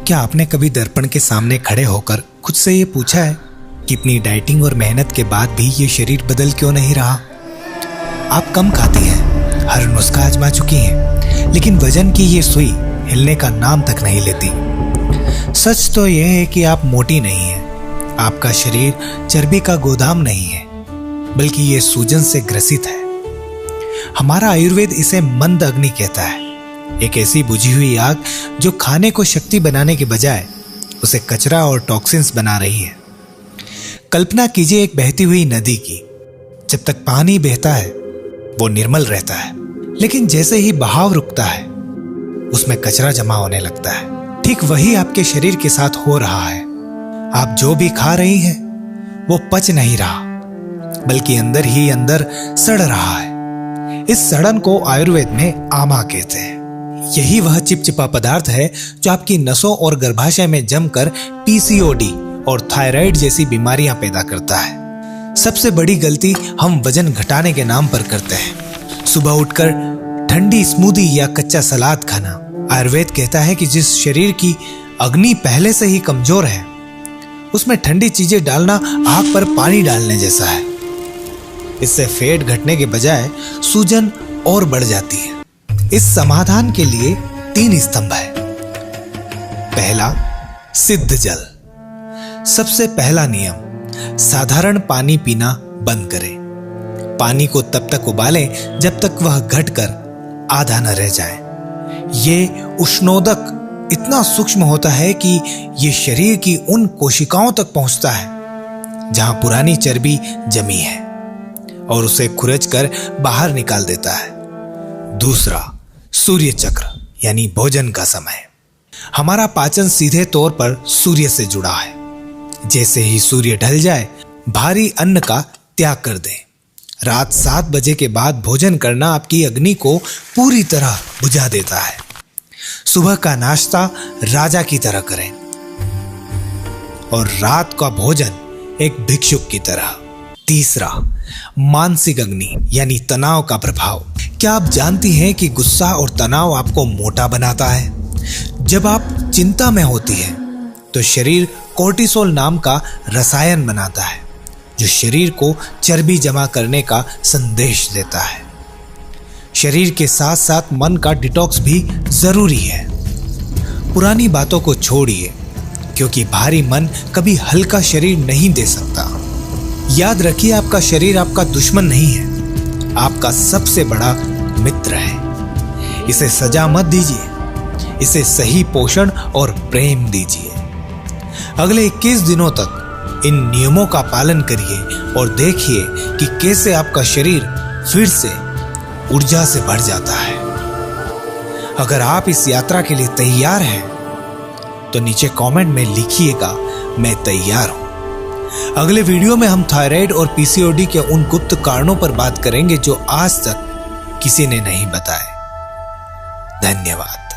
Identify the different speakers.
Speaker 1: क्या आपने कभी दर्पण के सामने खड़े होकर खुद से ये पूछा है कि इतनी डाइटिंग और मेहनत के बाद भी ये शरीर बदल क्यों नहीं रहा? आप कम खाती हैं, हर नुस्खा आजमा चुकी हैं, लेकिन वजन की ये सुई हिलने का नाम तक नहीं लेती। सच तो यह है कि आप मोटी नहीं हैं, आपका शरीर चर्बी का गोदाम नहीं है, बल्कि ये सूजन से ग्रसित है। हमारा आयुर्वेद इसे मंद अग्नि कहता है, एक ऐसी बुझी हुई आग जो खाने को शक्ति बनाने के बजाय उसे कचरा और टॉक्सिन्स बना रही है। कल्पना कीजिए एक बहती हुई नदी की। जब तक पानी बहता है वो निर्मल रहता है, लेकिन जैसे ही बहाव रुकता है उसमें कचरा जमा होने लगता है। ठीक वही आपके शरीर के साथ हो रहा है। आप जो भी खा रही हैं वो पच नहीं रहा, बल्कि अंदर ही अंदर सड़ रहा है। इस सड़न को आयुर्वेद में आमा कहते हैं। यही वह चिपचिपा पदार्थ है जो आपकी नसों और गर्भाशय में जमकर पीसीओडी और थायराइड जैसी बीमारियां पैदा करता है। सबसे बड़ी गलती हम वजन घटाने के नाम पर करते हैं। सुबह उठकर ठंडी स्मूदी या कच्चा सलाद खाना। आयुर्वेद कहता है कि जिस शरीर की अग्नि पहले से ही कमजोर है उसमें ठंडी चीजें डालना आग पर पानी डालने जैसा है। इससे फैट घटने के बजाय सूजन और बढ़ जाती है। इस समाधान के लिए 3 स्तंभ है। पहला, सिद्ध जल। सबसे पहला नियम, साधारण पानी पीना बंद करें। पानी को तब तक उबालें जब तक वह घटकर आधा न रह जाए। ये उष्णोदक इतना सूक्ष्म होता है कि ये शरीर की उन कोशिकाओं तक पहुंचता है जहां पुरानी चर्बी जमी है और उसे खुरचकर बाहर निकाल देता है। दूसरा, सूर्य चक्र यानी भोजन का समय। हमारा पाचन सीधे तौर पर सूर्य से जुड़ा है। जैसे ही सूर्य ढल जाए भारी अन्न का त्याग कर दें। रात 7 बजे के बाद भोजन करना आपकी अग्नि को पूरी तरह बुझा देता है। सुबह का नाश्ता राजा की तरह करें और रात का भोजन एक भिक्षुक की तरह। तीसरा, मानसिक अग्नि यानी तनाव का प्रभाव। क्या आप जानती हैं कि गुस्सा और तनाव आपको मोटा बनाता है? जब आप चिंता में होती हैं तो शरीर कोर्टिसोल नाम का रसायन बनाता है जो शरीर को चर्बी जमा करने का संदेश देता है। शरीर के साथ साथ मन का डिटॉक्स भी जरूरी है। पुरानी बातों को छोड़िए, क्योंकि भारी मन कभी हल्का शरीर नहीं दे सकता। याद रखिए, आपका शरीर आपका दुश्मन नहीं है, आपका सबसे बड़ा मित्र है। इसे सजा मत दीजिए, इसे सही पोषण और प्रेम दीजिए। अगले 21 दिनों तक इन नियमों का पालन करिए और देखिए कि कैसे आपका शरीर फिर से ऊर्जा से भर जाता है। अगर आप इस यात्रा के लिए तैयार हैं तो नीचे कमेंट में लिखिएगा, मैं तैयार हूं। अगले वीडियो में हम थायराइड और पीसीओडी के उन गुप्त कारणों पर बात करेंगे जो आज तक किसी ने नहीं बताए। धन्यवाद।